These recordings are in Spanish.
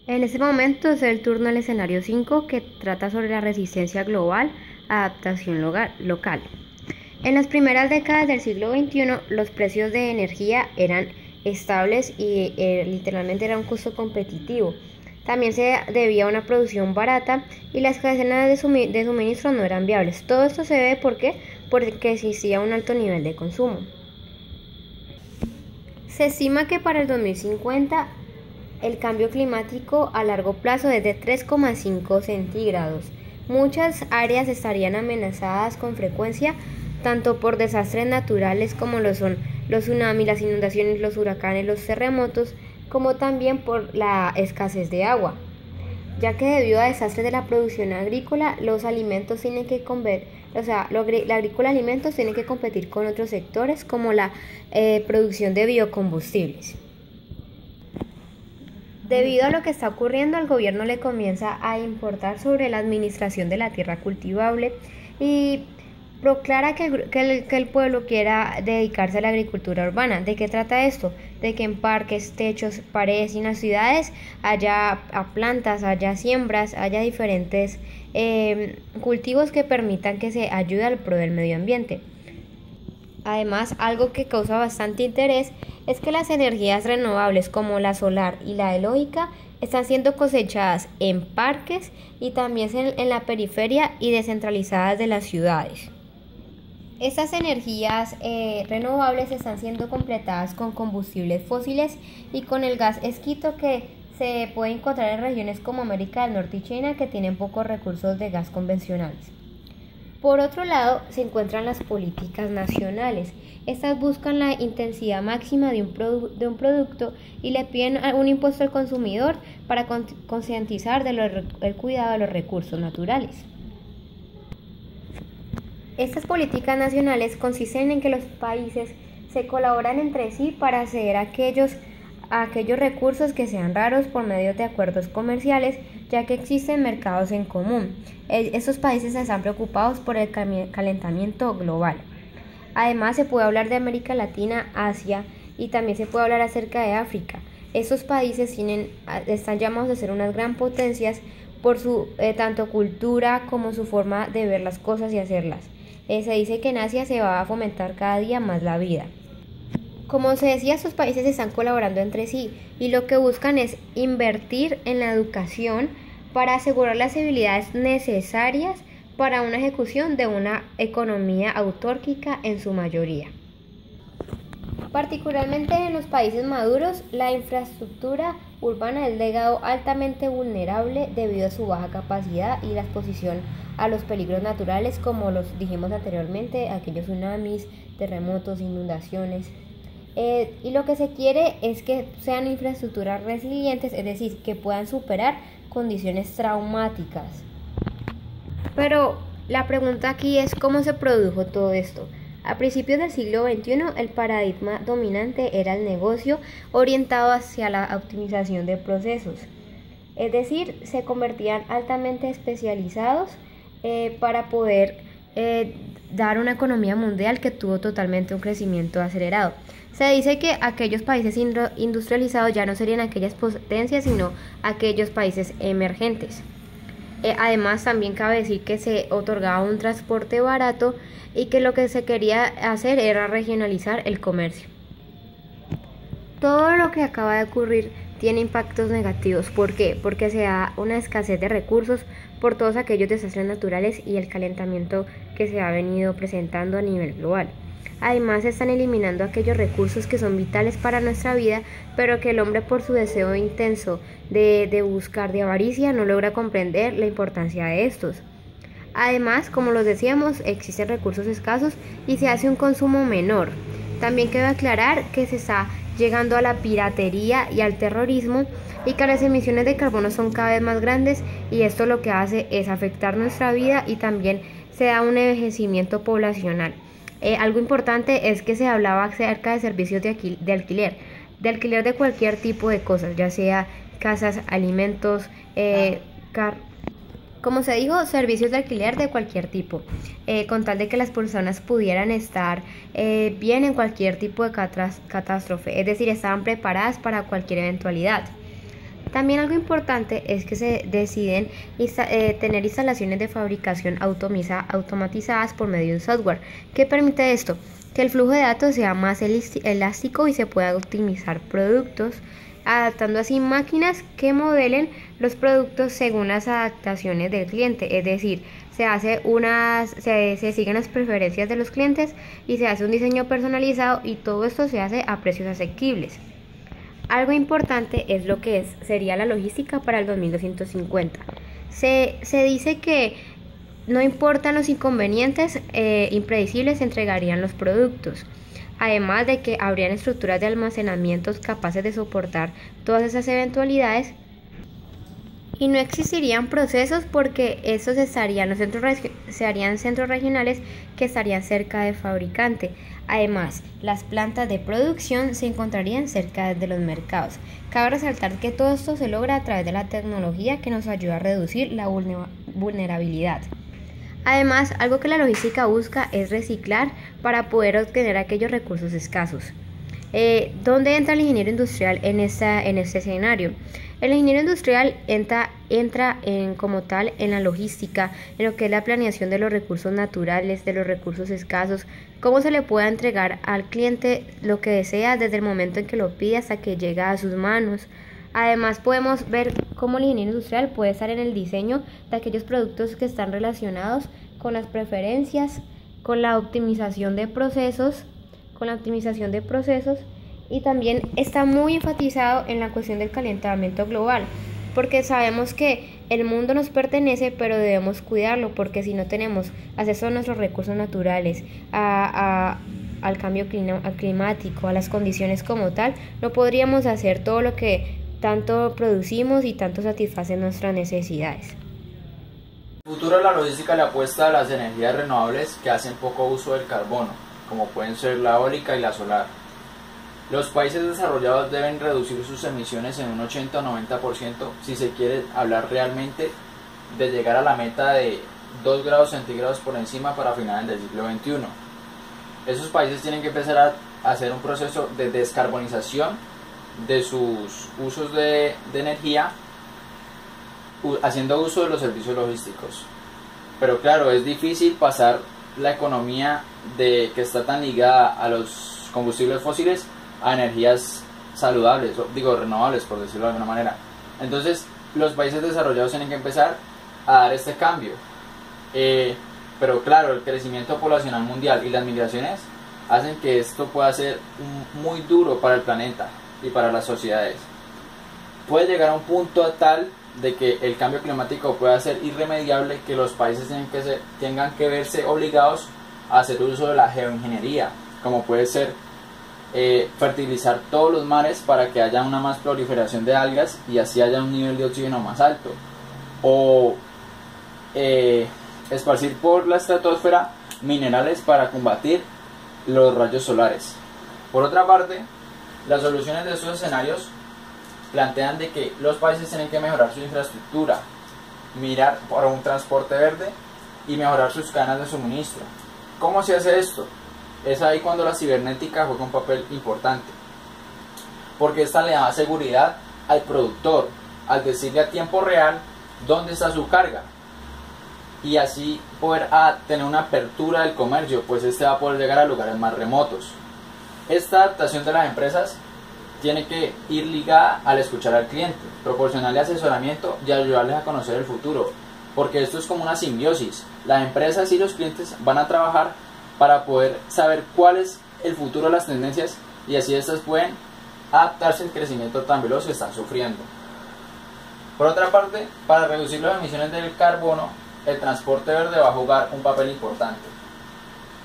En este momento es el turno del escenario 5 que trata sobre la resistencia global, adaptación local. En las primeras décadas del siglo XXI los precios de energía eran estables y literalmente era un costo competitivo. También se debía a una producción barata y las cadenas de suministro no eran viables. Todo esto se debe porque existía un alto nivel de consumo. Se estima que para el 2050 el cambio climático a largo plazo es de 3,5 centígrados. Muchas áreas estarían amenazadas con frecuencia, tanto por desastres naturales como lo son los tsunamis, las inundaciones, los huracanes, los terremotos, como también por la escasez de agua, ya que debido a desastres de la producción agrícola, los alimentos tienen que alimentos tienen que competir con otros sectores como la producción de biocombustibles. Debido a lo que está ocurriendo, al gobierno le comienza a importar sobre la administración de la tierra cultivable y proclara que el pueblo quiera dedicarse a la agricultura urbana. ¿De qué trata esto? De que en parques, techos, paredes y en las ciudades haya plantas, haya siembras, haya diferentes cultivos que permitan que se ayude al pro del medio ambiente. Además, algo que causa bastante interés es que las energías renovables como la solar y la eólica están siendo cosechadas en parques y también en la periferia y descentralizadas de las ciudades. Estas energías renovables están siendo completadas con combustibles fósiles y con el gas esquisto que se puede encontrar en regiones como América del Norte y China, que tienen pocos recursos de gas convencionales. Por otro lado, se encuentran las políticas nacionales. Estas buscan la intensidad máxima de un producto y le piden un impuesto al consumidor para concientizar del cuidado de los recursos naturales. Estas políticas nacionales consisten en que los países se colaboran entre sí para acceder a aquellos recursos que sean raros por medio de acuerdos comerciales, ya que existen mercados en común. Estos países están preocupados por el calentamiento global. Además, se puede hablar de América Latina, Asia y también se puede hablar acerca de África. Estos países están llamados a ser unas gran potencias por su tanto cultura como su forma de ver las cosas y hacerlas. Se dice que en Asia se va a fomentar cada día más la vida. Como se decía, estos países están colaborando entre sí y lo que buscan es invertir en la educación para asegurar las habilidades necesarias para una ejecución de una economía autárquica en su mayoría. Particularmente en los países maduros, la infraestructura urbana es legado altamente vulnerable debido a su baja capacidad y la exposición a los peligros naturales, como los dijimos anteriormente, aquellos tsunamis, terremotos, inundaciones. Y lo que se quiere es que sean infraestructuras resilientes, es decir, que puedan superar condiciones traumáticas. Pero la pregunta aquí es ¿cómo se produjo todo esto? A principios del siglo XXI, el paradigma dominante era el negocio orientado hacia la optimización de procesos. Es decir, se convertían altamente especializados para poder dar una economía mundial que tuvo totalmente un crecimiento acelerado. Se dice que aquellos países industrializados ya no serían aquellas potencias, sino aquellos países emergentes. Además, también cabe decir que se otorgaba un transporte barato y que lo que se quería hacer era regionalizar el comercio. Todo lo que acaba de ocurrir tiene impactos negativos. ¿Por qué? Porque se da una escasez de recursos por todos aquellos desastres naturales y el calentamiento que se ha venido presentando a nivel global. Además, se están eliminando aquellos recursos que son vitales para nuestra vida, pero que el hombre, por su deseo intenso de buscar, de avaricia, no logra comprender la importancia de estos. Además, como los decíamos, existen recursos escasos y se hace un consumo menor. También cabe aclarar que se está llegando a la piratería y al terrorismo y que las emisiones de carbono son cada vez más grandes y esto lo que hace es afectar nuestra vida y también se da un envejecimiento poblacional. Algo importante es que se hablaba acerca de servicios de alquiler de cualquier tipo de cosas, ya sea casas, alimentos, como se dijo, servicios de alquiler de cualquier tipo, con tal de que las personas pudieran estar bien en cualquier tipo de catástrofe, es decir, estaban preparadas para cualquier eventualidad. También algo importante es que se deciden tener instalaciones de fabricación automatizadas por medio de un software. ¿Qué permite esto? Que el flujo de datos sea más elástico y se pueda optimizar productos, adaptando así máquinas que modelen los productos según las adaptaciones del cliente. Es decir, se siguen las preferencias de los clientes y se hace un diseño personalizado, y todo esto se hace a precios asequibles. Algo importante es lo que sería la logística para el 2250. Se dice que no importan los inconvenientes impredecibles, se entregarían los productos. Además de que habrían estructuras de almacenamiento capaces de soportar todas esas eventualidades, y no existirían procesos porque esos se harían centros regionales que estarían cerca del fabricante. Además, las plantas de producción se encontrarían cerca de los mercados. Cabe resaltar que todo esto se logra a través de la tecnología, que nos ayuda a reducir la vulnerabilidad. Además, algo que la logística busca es reciclar para poder obtener aquellos recursos escasos. ¿Dónde entra el ingeniero industrial en este escenario? El ingeniero industrial entra como tal en la logística, en lo que es la planeación de los recursos naturales, de los recursos escasos, cómo se le pueda entregar al cliente lo que desea desde el momento en que lo pide hasta que llega a sus manos. Además, podemos ver cómo el ingeniero industrial puede estar en el diseño de aquellos productos que están relacionados con las preferencias, con la optimización de procesos, y también está muy enfatizado en la cuestión del calentamiento global, porque sabemos que el mundo nos pertenece, pero debemos cuidarlo, porque si no tenemos acceso a nuestros recursos naturales, al cambio climático, a las condiciones como tal, no podríamos hacer todo lo que tanto producimos y tanto satisface nuestras necesidades. El futuro de la logística le apuesta a las energías renovables que hacen poco uso del carbono, como pueden ser la eólica y la solar. Los países desarrollados deben reducir sus emisiones en un 80 o 90% si se quiere hablar realmente de llegar a la meta de 2 grados centígrados por encima para finales del siglo XXI. Esos países tienen que empezar a hacer un proceso de descarbonización de sus usos de energía, haciendo uso de los servicios logísticos. Pero claro, es difícil pasar la economía que está tan ligada a los combustibles fósiles a energías saludables, renovables, por decirlo de alguna manera. Entonces, los países desarrollados tienen que empezar a dar este cambio. Pero claro, el crecimiento poblacional mundial y las migraciones hacen que esto pueda ser muy duro para el planeta y para las sociedades. Puede llegar a un punto tal de que el cambio climático pueda ser irremediable, que los países tengan que verse obligados a hacer uso de la geoingeniería, como puede ser fertilizar todos los mares para que haya una más proliferación de algas y así haya un nivel de oxígeno más alto, o esparcir por la estratosfera minerales para combatir los rayos solares. Por otra parte, las soluciones de estos escenarios plantean de que los países tienen que mejorar su infraestructura, mirar por un transporte verde y mejorar sus cadenas de suministro. ¿Cómo se hace esto? Es ahí cuando la cibernética juega un papel importante, porque esta le da seguridad al productor al decirle a tiempo real dónde está su carga, y así poder tener una apertura del comercio, pues este va a poder llegar a lugares más remotos. Esta adaptación de las empresas tiene que ir ligada al escuchar al cliente, proporcionarle asesoramiento y ayudarles a conocer el futuro, porque esto es como una simbiosis. Las empresas y los clientes van a trabajar para poder saber cuál es el futuro de las tendencias, y así estas pueden adaptarse al crecimiento tan veloz que están sufriendo. Por otra parte, para reducir las emisiones del carbono, el transporte verde va a jugar un papel importante.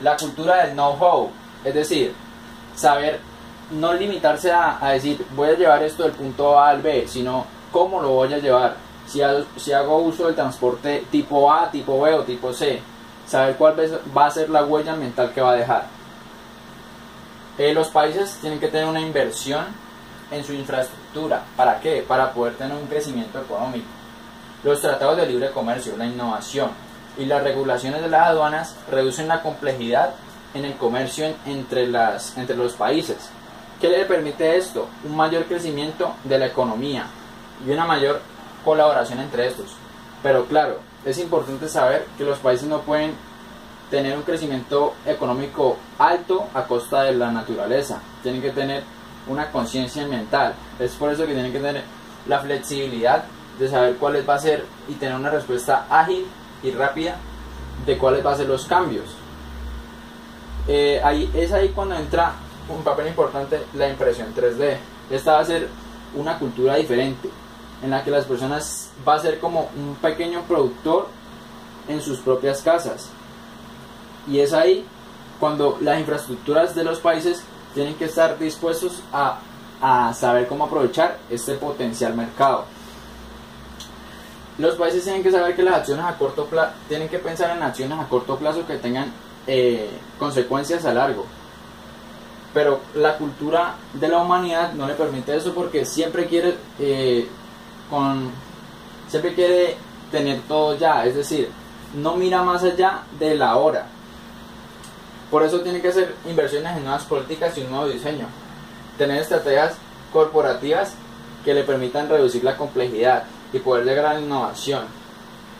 La cultura del know-how, es decir, saber no limitarse a decir voy a llevar esto del punto A al B, sino cómo lo voy a llevar. Si hago uso del transporte tipo A, tipo B o tipo C, saber cuál va a ser la huella ambiental que va a dejar. Los países tienen que tener una inversión en su infraestructura. ¿Para qué? Para poder tener un crecimiento económico. Los tratados de libre comercio, la innovación y las regulaciones de las aduanas reducen la complejidad en el comercio entre los países. ¿Qué le permite esto? Un mayor crecimiento de la economía, y una mayor colaboración entre estos. Pero claro, es importante saber que los países no pueden tener un crecimiento económico alto a costa de la naturaleza. Tienen que tener una conciencia ambiental. Es por eso que tienen que tener la flexibilidad de saber cuáles va a ser y tener una respuesta ágil y rápida de cuáles va a ser los cambios. Es ahí cuando entra un papel importante la impresión 3D. Esta va a ser una cultura diferente, en la que las personas va a ser como un pequeño productor en sus propias casas. Y es ahí cuando las infraestructuras de los países tienen que estar dispuestos a saber cómo aprovechar este potencial mercado. Los países tienen que saber que las acciones a corto plazo, tienen que pensar en acciones a corto plazo que tengan consecuencias a largo. Pero la cultura de la humanidad no le permite eso, porque siempre quiere tener todo ya, es decir, no mira más allá de la hora. Por eso tiene que hacer inversiones en nuevas políticas y un nuevo diseño, tener estrategias corporativas que le permitan reducir la complejidad y poder llegar a la innovación,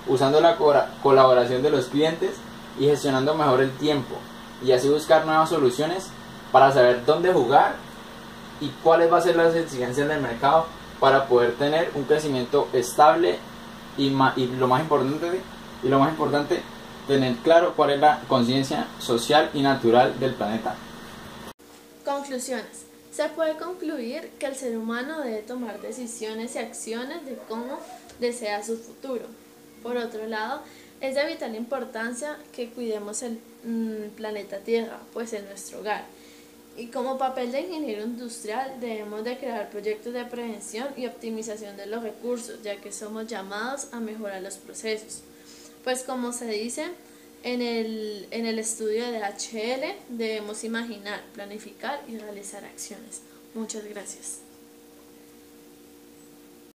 usando la colaboración de los clientes y gestionando mejor el tiempo, y así buscar nuevas soluciones para saber dónde jugar y cuáles van a ser las exigencias del mercado para poder tener un crecimiento estable y lo más importante, tener claro cuál es la conciencia social y natural del planeta. Conclusiones. Se puede concluir que el ser humano debe tomar decisiones y acciones de cómo desea su futuro. Por otro lado, es de vital importancia que cuidemos el planeta Tierra, pues es nuestro hogar. Y como papel de ingeniero industrial debemos de crear proyectos de prevención y optimización de los recursos, ya que somos llamados a mejorar los procesos. Pues como se dice en el estudio de DHL, debemos imaginar, planificar y realizar acciones. Muchas gracias.